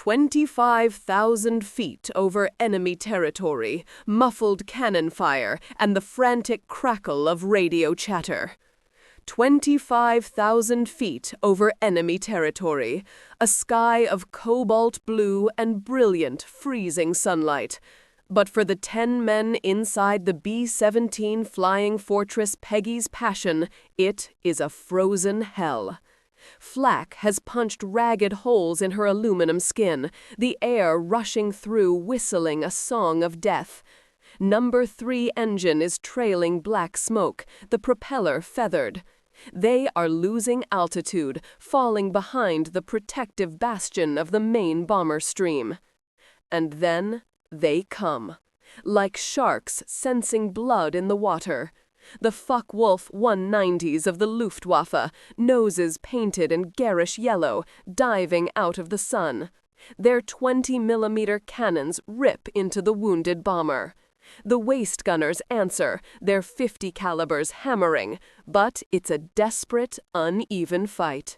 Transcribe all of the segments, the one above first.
25,000 feet over enemy territory, muffled cannon fire, and the frantic crackle of radio chatter. 25,000 feet over enemy territory, a sky of cobalt blue and brilliant, freezing sunlight. But for the 10 men inside the B-17 Flying Fortress Peggy's Passion, it is a frozen hell. Flak has punched ragged holes in her aluminum skin, the air rushing through whistling a song of death. Number 3 engine is trailing black smoke, the propeller feathered. They are losing altitude, falling behind the protective bastion of the main bomber stream. And then they come, like sharks sensing blood in the water. The Focke-Wulf 190s of the Luftwaffe, noses painted in garish yellow, diving out of the sun. Their 20mm cannons rip into the wounded bomber. The waist gunners answer, their .50 calibers hammering, but it's a desperate, uneven fight.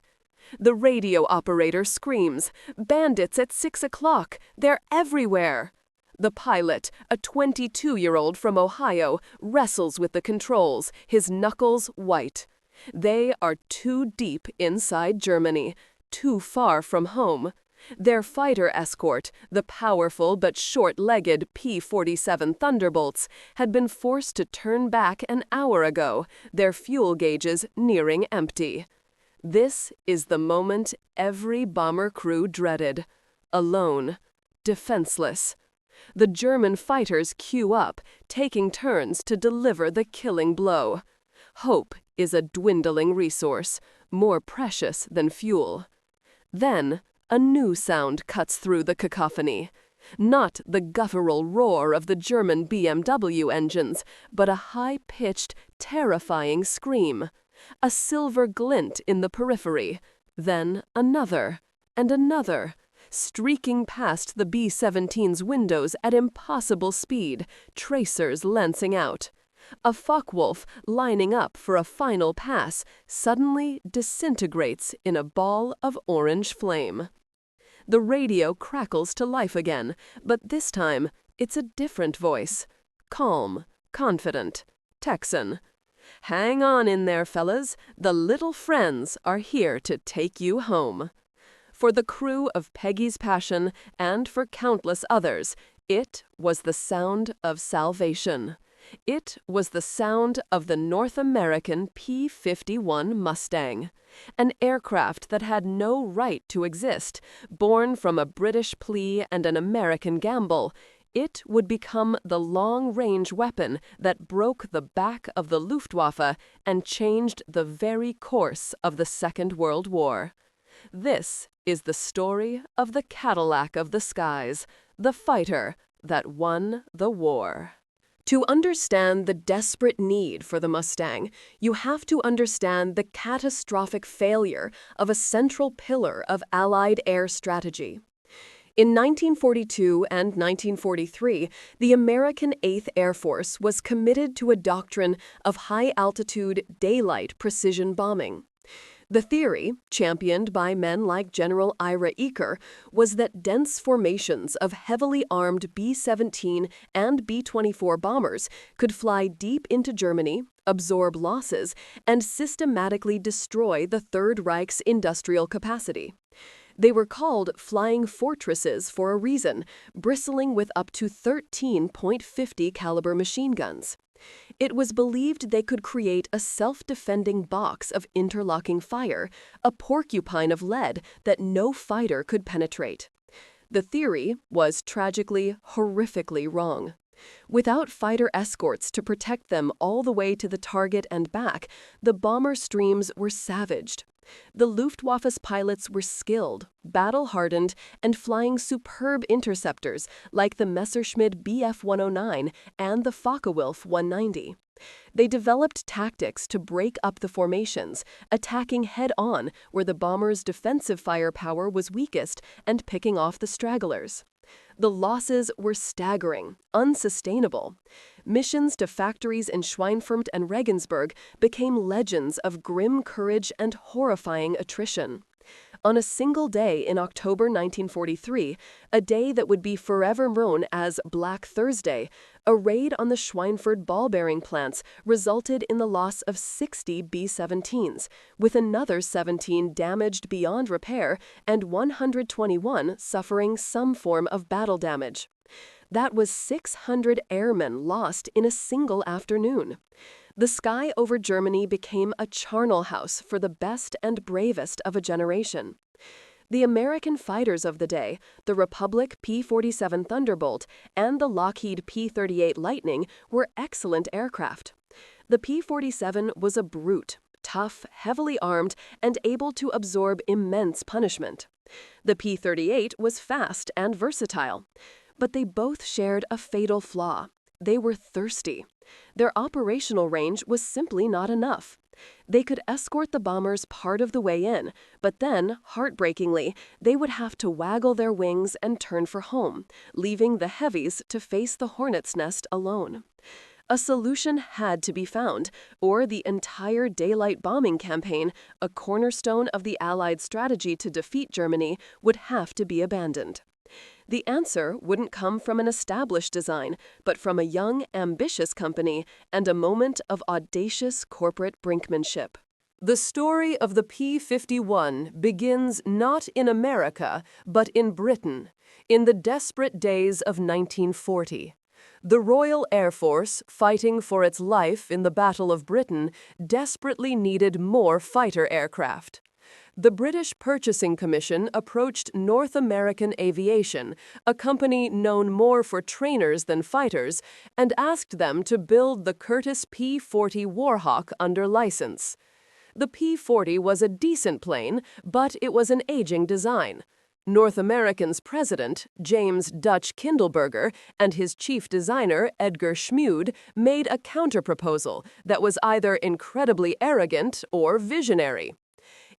The radio operator screams, "Bandits at 6 o'clock! They're everywhere!" The pilot, a 22-year-old from Ohio, wrestles with the controls, his knuckles white. They are too deep inside Germany, too far from home. Their fighter escort, the powerful but short-legged P-47 Thunderbolts, had been forced to turn back an hour ago, their fuel gauges nearing empty. This is the moment every bomber crew dreaded. Alone, defenseless. The German fighters queue up, taking turns to deliver the killing blow. Hope is a dwindling resource, more precious than fuel. Then, a new sound cuts through the cacophony. Not the guttural roar of the German BMW engines, but a high-pitched, terrifying scream. A silver glint in the periphery. Then another, and another, streaking past the B-17's windows at impossible speed, tracers lancing out. A Focke-Wulf, lining up for a final pass, suddenly disintegrates in a ball of orange flame. The radio crackles to life again, but this time it's a different voice. Calm, confident, Texan. "Hang on in there, fellas. The little friends are here to take you home." For the crew of Peggy's Passion, and for countless others, it was the sound of salvation. It was the sound of the North American P-51 Mustang, an aircraft that had no right to exist, born from a British plea and an American gamble. It would become the long-range weapon that broke the back of the Luftwaffe and changed the very course of the Second World War. This is the story of the Cadillac of the skies, the fighter that won the war. To understand the desperate need for the Mustang, you have to understand the catastrophic failure of a central pillar of Allied air strategy. In 1942 and 1943, the American 8th Air Force was committed to a doctrine of high-altitude, daylight precision bombing. The theory, championed by men like General Ira Eaker, was that dense formations of heavily armed B-17 and B-24 bombers could fly deep into Germany, absorb losses, and systematically destroy the Third Reich's industrial capacity. They were called flying fortresses for a reason, bristling with up to 13.50 caliber machine guns. It was believed they could create a self-defending box of interlocking fire, a porcupine of lead that no fighter could penetrate. The theory was tragically, horrifically wrong. Without fighter escorts to protect them all the way to the target and back, the bomber streams were savaged. The Luftwaffe's pilots were skilled, battle-hardened, and flying superb interceptors like the Messerschmitt Bf-109 and the Focke-Wulf 190. They developed tactics to break up the formations, attacking head-on where the bombers' defensive firepower was weakest and picking off the stragglers. The losses were staggering, unsustainable. Missions to factories in Schweinfurt and Regensburg became legends of grim courage and horrifying attrition. On a single day in October 1943, a day that would be forever known as Black Thursday, a raid on the Schweinfurt ball-bearing plants resulted in the loss of 60 B-17s, with another 17 damaged beyond repair and 121 suffering some form of battle damage. That was 600 airmen lost in a single afternoon. The sky over Germany became a charnel house for the best and bravest of a generation. The American fighters of the day, the Republic P-47 Thunderbolt and the Lockheed P-38 Lightning, were excellent aircraft. The P-47 was a brute, tough, heavily armed, and able to absorb immense punishment. The P-38 was fast and versatile. But they both shared a fatal flaw. They were thirsty. Their operational range was simply not enough. They could escort the bombers part of the way in, but then, heartbreakingly, they would have to waggle their wings and turn for home, leaving the heavies to face the hornet's nest alone. A solution had to be found, or the entire daylight bombing campaign, a cornerstone of the Allied strategy to defeat Germany, would have to be abandoned. The answer wouldn't come from an established design, but from a young, ambitious company and a moment of audacious corporate brinkmanship. The story of the P-51 begins not in America, but in Britain, in the desperate days of 1940. The Royal Air Force, fighting for its life in the Battle of Britain, desperately needed more fighter aircraft. The British Purchasing Commission approached North American Aviation, a company known more for trainers than fighters, and asked them to build the Curtiss P-40 Warhawk under license. The P-40 was a decent plane, but it was an aging design. North American's president, James Dutch Kindleberger, and his chief designer, Edgar Schmude, made a counterproposal that was either incredibly arrogant or visionary.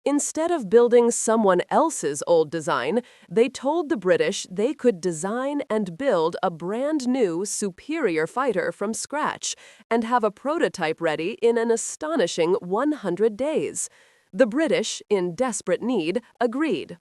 Instead of building someone else's old design, they told the British they could design and build a brand new, superior fighter from scratch and have a prototype ready in an astonishing 100 days. The British, in desperate need, agreed.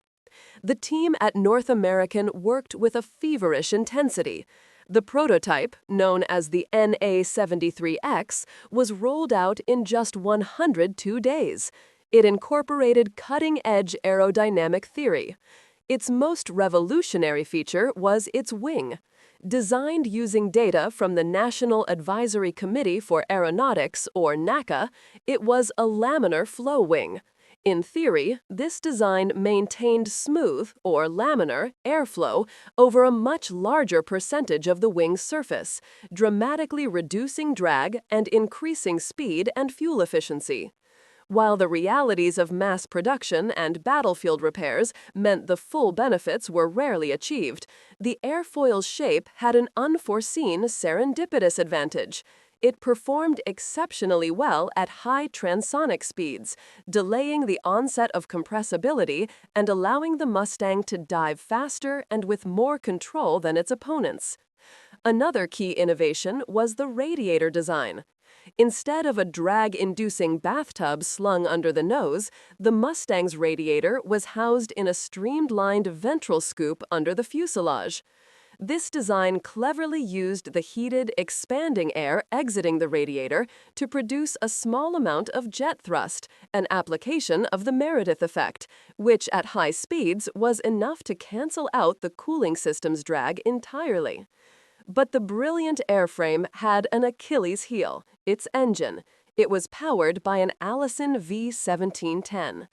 The team at North American worked with a feverish intensity. The prototype, known as the NA-73X, was rolled out in just 102 days. It incorporated cutting-edge aerodynamic theory. Its most revolutionary feature was its wing. Designed using data from the National Advisory Committee for Aeronautics, or NACA, it was a laminar flow wing. In theory, this design maintained smooth, or laminar, airflow over a much larger percentage of the wing's surface, dramatically reducing drag and increasing speed and fuel efficiency. While the realities of mass production and battlefield repairs meant the full benefits were rarely achieved, the airfoil's shape had an unforeseen serendipitous advantage. It performed exceptionally well at high transonic speeds, delaying the onset of compressibility and allowing the Mustang to dive faster and with more control than its opponents. Another key innovation was the radiator design. Instead of a drag-inducing bathtub slung under the nose, the Mustang's radiator was housed in a streamlined ventral scoop under the fuselage. This design cleverly used the heated, expanding air exiting the radiator to produce a small amount of jet thrust, an application of the Meredith effect, which at high speeds was enough to cancel out the cooling system's drag entirely. But the brilliant airframe had an Achilles heel, its engine. It was powered by an Allison V1710.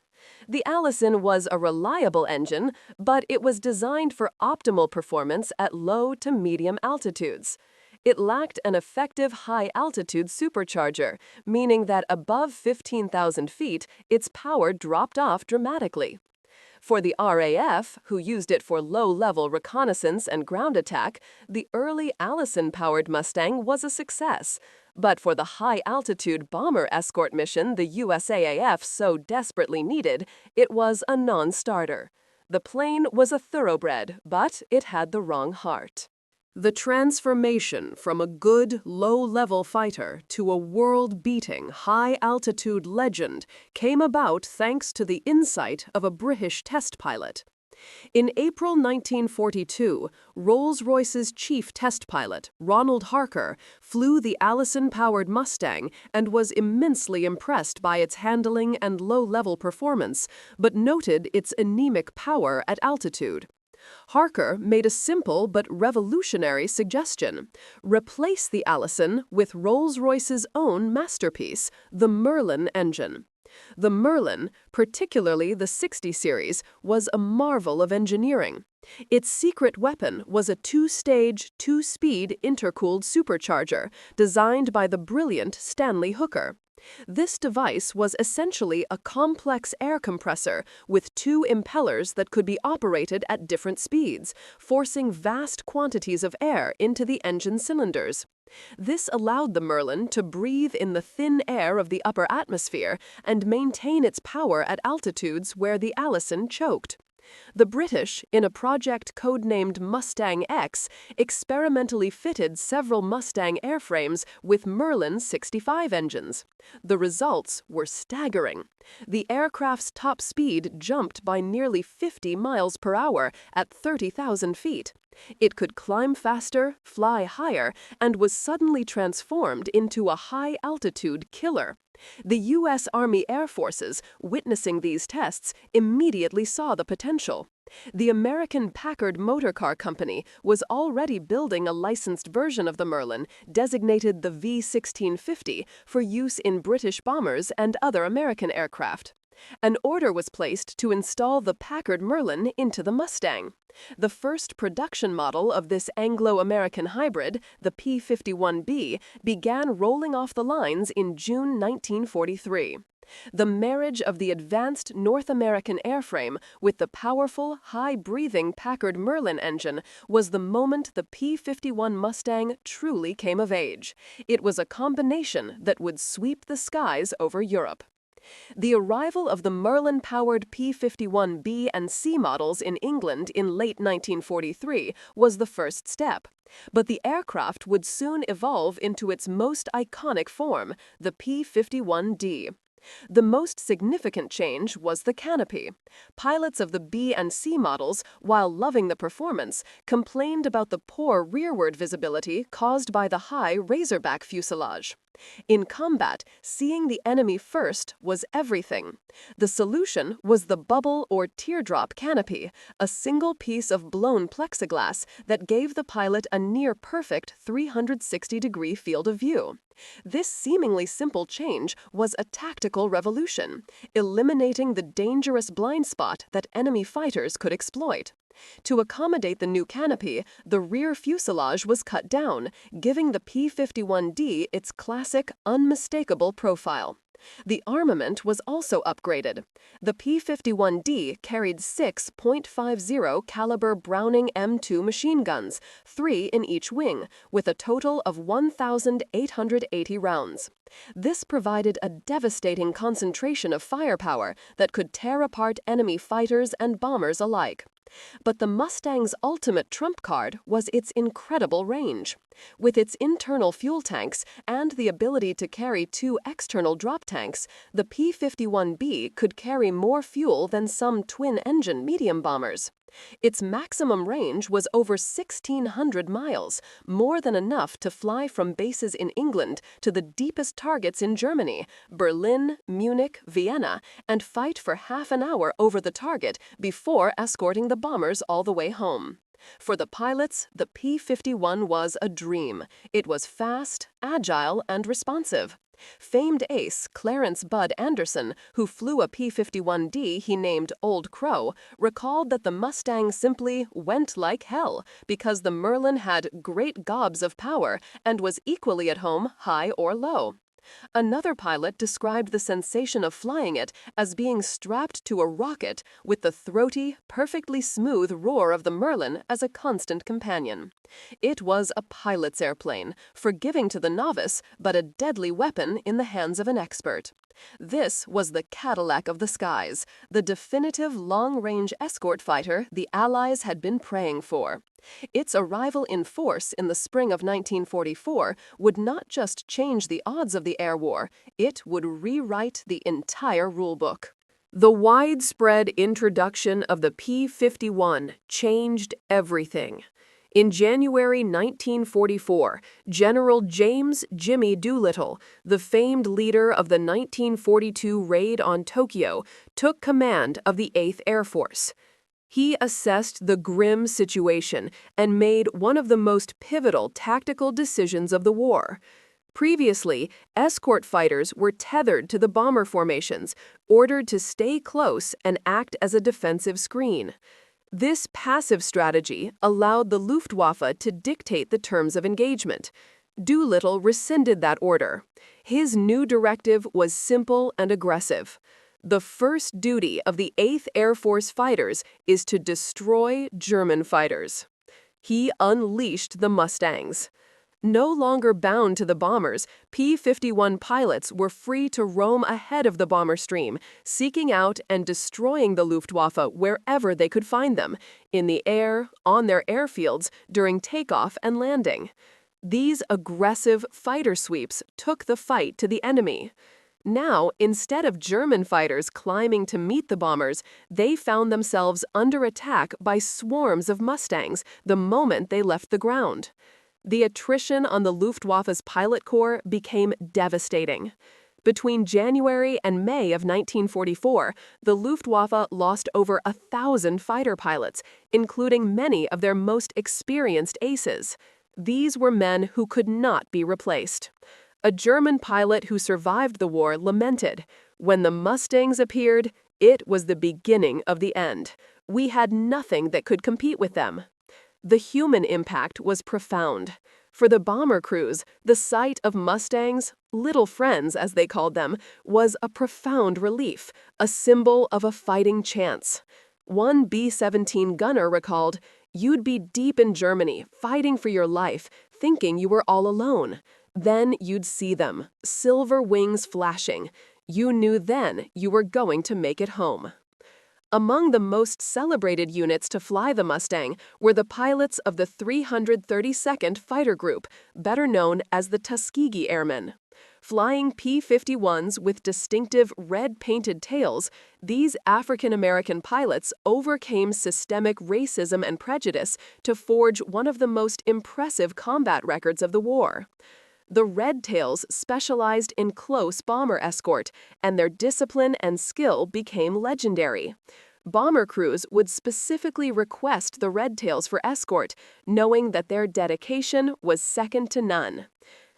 The Allison was a reliable engine, but it was designed for optimal performance at low to medium altitudes. It lacked an effective high-altitude supercharger, meaning that above 15,000 feet, its power dropped off dramatically. For the RAF, who used it for low-level reconnaissance and ground attack, the early Allison-powered Mustang was a success. But for the high-altitude bomber escort mission the USAAF so desperately needed, it was a non-starter. The plane was a thoroughbred, but it had the wrong heart. The transformation from a good, low-level fighter to a world-beating, high-altitude legend came about thanks to the insight of a British test pilot. In April 1942, Rolls-Royce's chief test pilot, Ronald Harker, flew the Allison-powered Mustang and was immensely impressed by its handling and low-level performance, but noted its anemic power at altitude. Harker made a simple but revolutionary suggestion: replace the Allison with Rolls-Royce's own masterpiece, the Merlin engine. The Merlin, particularly the 60 series, was a marvel of engineering. Its secret weapon was a two-stage, two-speed intercooled supercharger designed by the brilliant Stanley Hooker. This device was essentially a complex air compressor with two impellers that could be operated at different speeds, forcing vast quantities of air into the engine cylinders. This allowed the Merlin to breathe in the thin air of the upper atmosphere and maintain its power at altitudes where the Allison choked. The British, in a project codenamed Mustang X, experimentally fitted several Mustang airframes with Merlin 65 engines. The results were staggering. The aircraft's top speed jumped by nearly 50 miles per hour at 30,000 feet. It could climb faster, fly higher, and was suddenly transformed into a high-altitude killer. The U.S. Army Air Forces, witnessing these tests, immediately saw the potential. The American Packard Motor Car Company was already building a licensed version of the Merlin, designated the V-1650, for use in British bombers and other American aircraft. An order was placed to install the Packard Merlin into the Mustang. The first production model of this Anglo-American hybrid, the P-51B, began rolling off the lines in June 1943. The marriage of the advanced North American airframe with the powerful, high-breathing Packard Merlin engine was the moment the P-51 Mustang truly came of age. It was a combination that would sweep the skies over Europe. The arrival of the Merlin-powered P-51B and C models in England in late 1943 was the first step. But the aircraft would soon evolve into its most iconic form, the P-51D. The most significant change was the canopy. Pilots of the B and C models, while loving the performance, complained about the poor rearward visibility caused by the high razorback fuselage. In combat, seeing the enemy first was everything. The solution was the bubble or teardrop canopy, a single piece of blown plexiglass that gave the pilot a near-perfect 360-degree field of view. This seemingly simple change was a tactical revolution, eliminating the dangerous blind spot that enemy fighters could exploit. To accommodate the new canopy, the rear fuselage was cut down, giving the P-51D its classic, unmistakable profile. The armament was also upgraded. The P-51D carried 6 .50 caliber Browning M2 machine guns, 3 in each wing, with a total of 1,880 rounds. This provided a devastating concentration of firepower that could tear apart enemy fighters and bombers alike. But the Mustang's ultimate trump card was its incredible range. With its internal fuel tanks and the ability to carry 2 external drop tanks, the P-51B could carry more fuel than some twin-engine medium bombers. Its maximum range was over 1,600 miles, more than enough to fly from bases in England to the deepest targets in Germany, Berlin, Munich, Vienna, and fight for half an hour over the target before escorting the bombers all the way home. For the pilots, the P-51 was a dream. It was fast, agile, and responsive. Famed ace Clarence "Bud" Anderson, who flew a P-51D he named Old Crow, recalled that the Mustang simply went like hell because the Merlin had great gobs of power and was equally at home high or low. Another pilot described the sensation of flying it as being strapped to a rocket with the throaty, perfectly smooth roar of the Merlin as a constant companion. It was a pilot's airplane, forgiving to the novice, but a deadly weapon in the hands of an expert. This was the Cadillac of the skies, the definitive long-range escort fighter the Allies had been praying for. Its arrival in force in the spring of 1944 would not just change the odds of the air war, it would rewrite the entire rulebook. The widespread introduction of the P-51 changed everything. In January 1944, General James "Jimmy" Doolittle, the famed leader of the 1942 raid on Tokyo, took command of the 8th Air Force. He assessed the grim situation and made one of the most pivotal tactical decisions of the war. Previously, escort fighters were tethered to the bomber formations, ordered to stay close and act as a defensive screen. This passive strategy allowed the Luftwaffe to dictate the terms of engagement. Doolittle rescinded that order. His new directive was simple and aggressive. The first duty of the 8th Air Force fighters is to destroy German fighters. He unleashed the Mustangs. No longer bound to the bombers, P-51 pilots were free to roam ahead of the bomber stream, seeking out and destroying the Luftwaffe wherever they could find them, in the air, on their airfields, during takeoff and landing. These aggressive fighter sweeps took the fight to the enemy. Now, instead of German fighters climbing to meet the bombers, they found themselves under attack by swarms of Mustangs the moment they left the ground. The attrition on the Luftwaffe's pilot corps became devastating. Between January and May of 1944, the Luftwaffe lost over 1,000 fighter pilots, including many of their most experienced aces. These were men who could not be replaced. A German pilot who survived the war lamented, "When the Mustangs appeared, it was the beginning of the end. We had nothing that could compete with them." The human impact was profound. For the bomber crews, the sight of Mustangs, "little friends" as they called them, was a profound relief, a symbol of a fighting chance. One B-17 gunner recalled, "You'd be deep in Germany, fighting for your life, thinking you were all alone. Then you'd see them, silver wings flashing. You knew then you were going to make it home." Among the most celebrated units to fly the Mustang were the pilots of the 332nd Fighter Group, better known as the Tuskegee Airmen. Flying P-51s with distinctive red-painted tails, these African-American pilots overcame systemic racism and prejudice to forge one of the most impressive combat records of the war. The Red Tails specialized in close bomber escort, and their discipline and skill became legendary. Bomber crews would specifically request the Red Tails for escort, knowing that their dedication was second to none.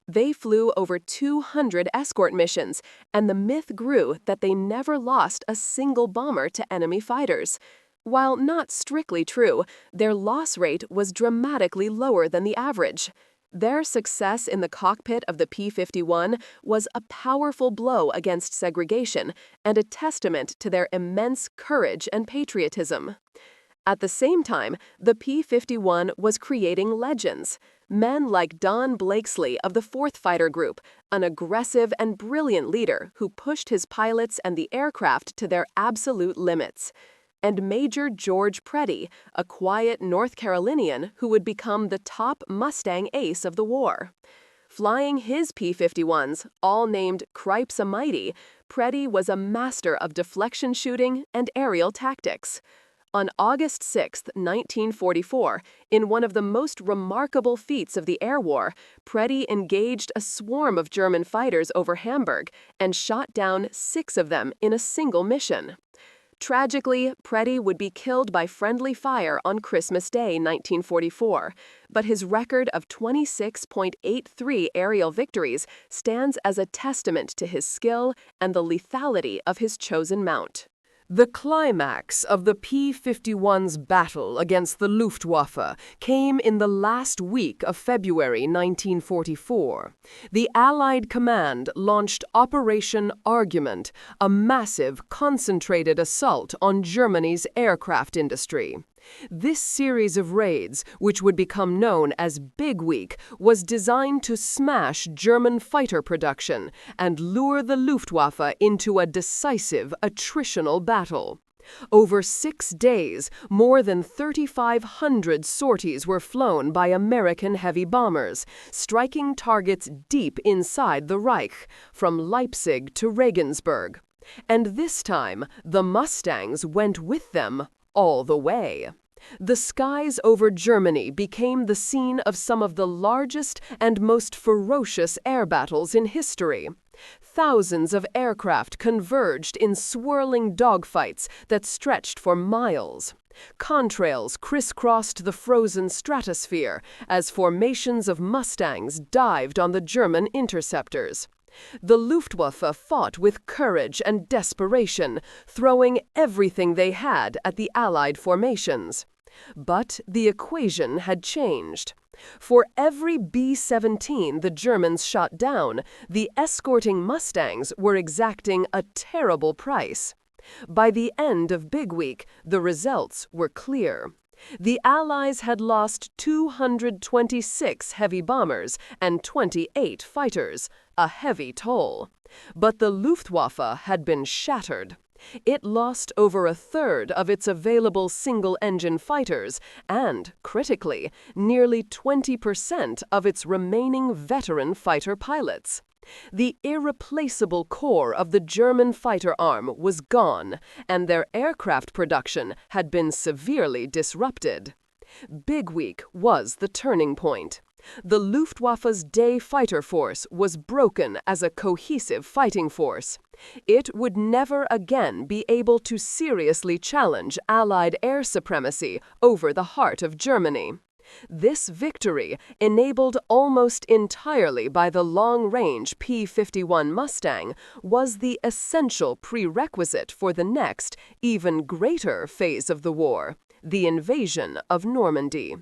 They flew over 200 escort missions, and the myth grew that they never lost a single bomber to enemy fighters. While not strictly true, their loss rate was dramatically lower than the average. Their success in the cockpit of the P-51 was a powerful blow against segregation and a testament to their immense courage and patriotism. At the same time, the P-51 was creating legends. Men like Don Blakesley of the 4th Fighter Group, an aggressive and brilliant leader who pushed his pilots and the aircraft to their absolute limits. And Major George Preddy, a quiet North Carolinian who would become the top Mustang ace of the war. Flying his P-51s, all named Cripes-A-Mighty, Preddy was a master of deflection shooting and aerial tactics. On August 6, 1944, in one of the most remarkable feats of the air war, Preddy engaged a swarm of German fighters over Hamburg and shot down 6 of them in a single mission. Tragically, Preddy would be killed by friendly fire on Christmas Day 1944, but his record of 26.83 aerial victories stands as a testament to his skill and the lethality of his chosen mount. The climax of the P-51's battle against the Luftwaffe came in the last week of February 1944. The Allied command launched Operation Argument, a massive, concentrated assault on Germany's aircraft industry. This series of raids, which would become known as Big Week, was designed to smash German fighter production and lure the Luftwaffe into a decisive attritional battle. Over 6 days, more than 3,500 sorties were flown by American heavy bombers, striking targets deep inside the Reich, from Leipzig to Regensburg. And this time, the Mustangs went with them all the way. The skies over Germany became the scene of some of the largest and most ferocious air battles in history. Thousands of aircraft converged in swirling dogfights that stretched for miles. Contrails crisscrossed the frozen stratosphere as formations of Mustangs dived on the German interceptors. The Luftwaffe fought with courage and desperation, throwing everything they had at the Allied formations. But the equation had changed. For every B-17 the Germans shot down, the escorting Mustangs were exacting a terrible price. By the end of Big Week, the results were clear. The Allies had lost 226 heavy bombers and 28 fighters, a heavy toll. But the Luftwaffe had been shattered. It lost over a third of its available single-engine fighters and, critically, nearly 20% of its remaining veteran fighter pilots. The irreplaceable core of the German fighter arm was gone, and their aircraft production had been severely disrupted. Big Week was the turning point. The Luftwaffe's day fighter force was broken as a cohesive fighting force. It would never again be able to seriously challenge Allied air supremacy over the heart of Germany. This victory, enabled almost entirely by the long-range P-51 Mustang, was the essential prerequisite for the next, even greater phase of the war, the invasion of Normandy.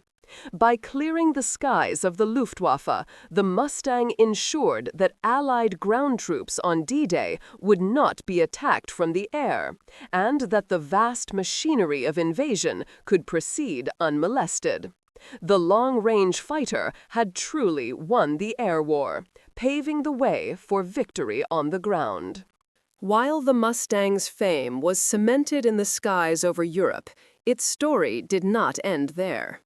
By clearing the skies of the Luftwaffe, the Mustang ensured that Allied ground troops on D-Day would not be attacked from the air, and that the vast machinery of invasion could proceed unmolested. The long-range fighter had truly won the air war, paving the way for victory on the ground. While the Mustang's fame was cemented in the skies over Europe, its story did not end there.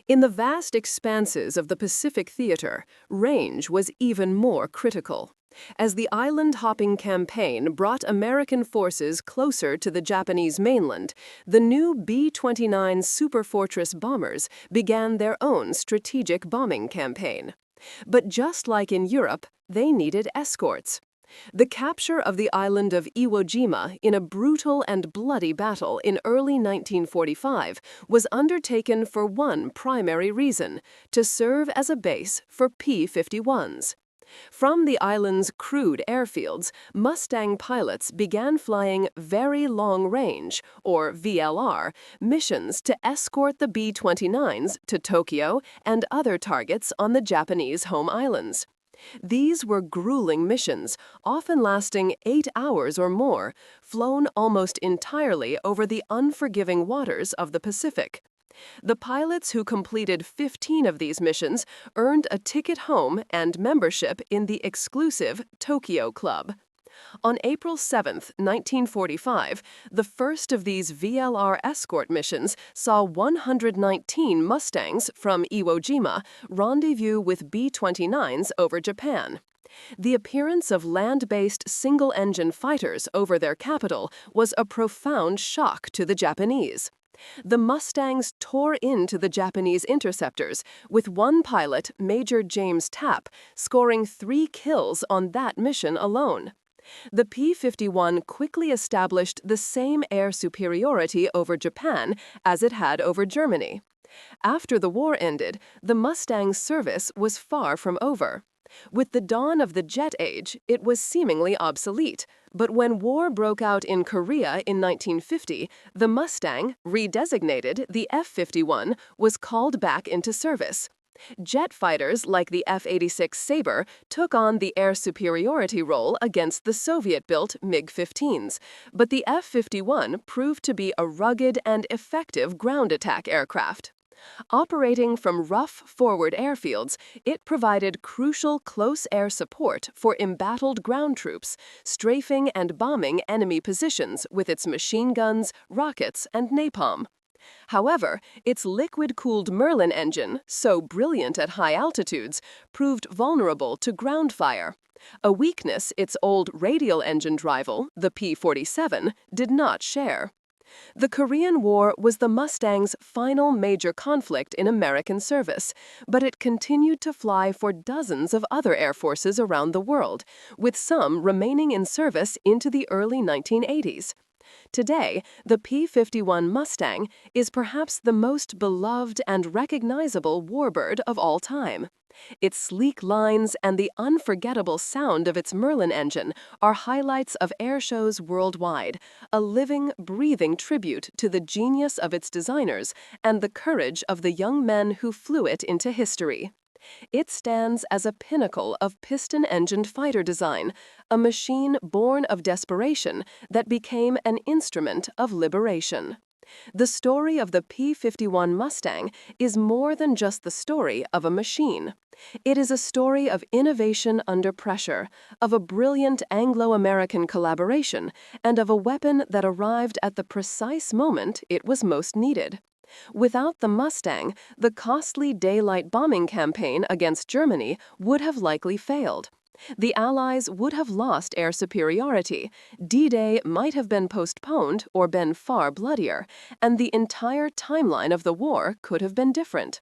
In the vast expanses of the Pacific theater, range was even more critical. As the island-hopping campaign brought American forces closer to the Japanese mainland, the new B-29 Superfortress bombers began their own strategic bombing campaign. But just like in Europe, they needed escorts. The capture of the island of Iwo Jima in a brutal and bloody battle in early 1945 was undertaken for one primary reason: to serve as a base for P-51s. From the island's crude airfields, Mustang pilots began flying Very Long Range, or VLR, missions to escort the B-29s to Tokyo and other targets on the Japanese home islands. These were grueling missions, often lasting 8 hours or more, flown almost entirely over the unforgiving waters of the Pacific. The pilots who completed 15 of these missions earned a ticket home and membership in the exclusive Tokyo Club. On April 7, 1945, the first of these VLR escort missions saw 119 Mustangs from Iwo Jima rendezvous with B-29s over Japan. The appearance of land-based single-engine fighters over their capital was a profound shock to the Japanese. The Mustangs tore into the Japanese interceptors, with one pilot, Major James Tapp, scoring 3 kills on that mission alone. The P-51 quickly established the same air superiority over Japan as it had over Germany. After the war ended, the Mustang's service was far from over. With the dawn of the jet age, it was seemingly obsolete, but when war broke out in Korea in 1950, the Mustang, redesignated the F-51, was called back into service. Jet fighters like the F-86 Sabre took on the air superiority role against the Soviet-built MiG-15s, but the F-51 proved to be a rugged and effective ground attack aircraft. Operating from rough forward airfields, it provided crucial close air support for embattled ground troops, strafing and bombing enemy positions with its machine guns, rockets, and napalm. However, its liquid-cooled Merlin engine, so brilliant at high altitudes, proved vulnerable to ground fire, a weakness its old radial-engined rival, the P-47, did not share. The Korean War was the Mustang's final major conflict in American service, but it continued to fly for dozens of other air forces around the world, with some remaining in service into the early 1980s. Today, the P-51 Mustang is perhaps the most beloved and recognizable warbird of all time. Its sleek lines and the unforgettable sound of its Merlin engine are highlights of air shows worldwide, a living, breathing tribute to the genius of its designers and the courage of the young men who flew it into history. It stands as a pinnacle of piston-engined fighter design, a machine born of desperation that became an instrument of liberation. The story of the P-51 Mustang is more than just the story of a machine. It is a story of innovation under pressure, of a brilliant Anglo-American collaboration, and of a weapon that arrived at the precise moment it was most needed. Without the Mustang, the costly daylight bombing campaign against Germany would have likely failed. The Allies would have lost air superiority, D-Day might have been postponed or been far bloodier, and the entire timeline of the war could have been different.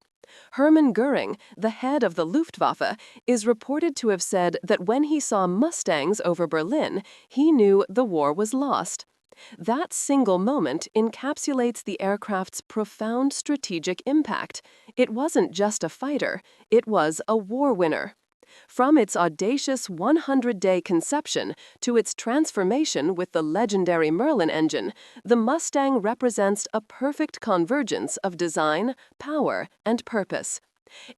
Hermann Göring, the head of the Luftwaffe, is reported to have said that when he saw Mustangs over Berlin, he knew the war was lost. That single moment encapsulates the aircraft's profound strategic impact. It wasn't just a fighter, it was a war winner. From its audacious 100-day conception to its transformation with the legendary Merlin engine, the Mustang represents a perfect convergence of design, power, and purpose.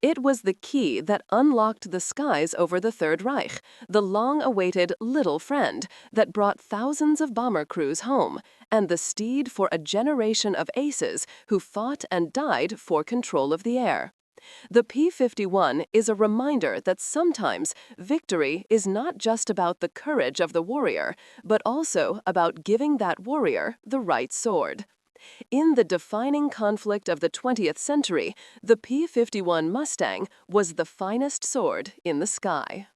It was the key that unlocked the skies over the Third Reich, the long-awaited little friend that brought thousands of bomber crews home, and the steed for a generation of aces who fought and died for control of the air. The P-51 is a reminder that sometimes victory is not just about the courage of the warrior, but also about giving that warrior the right sword. In the defining conflict of the 20th century, the P-51 Mustang was the finest sword in the sky.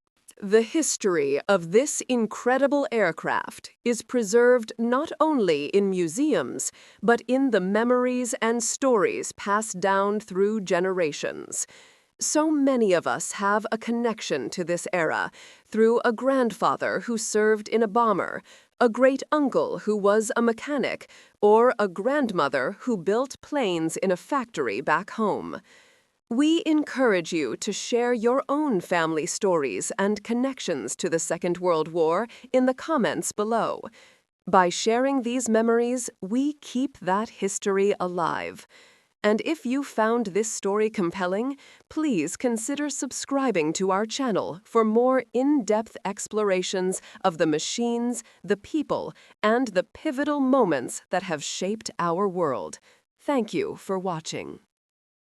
The history of this incredible aircraft is preserved not only in museums, but in the memories and stories passed down through generations. So many of us have a connection to this era through a grandfather who served in a bomber, a great-uncle who was a mechanic, or a grandmother who built planes in a factory back home. We encourage you to share your own family stories and connections to the Second World War in the comments below. By sharing these memories, we keep that history alive. And if you found this story compelling, please consider subscribing to our channel for more in-depth explorations of the machines, the people, and the pivotal moments that have shaped our world. Thank you for watching.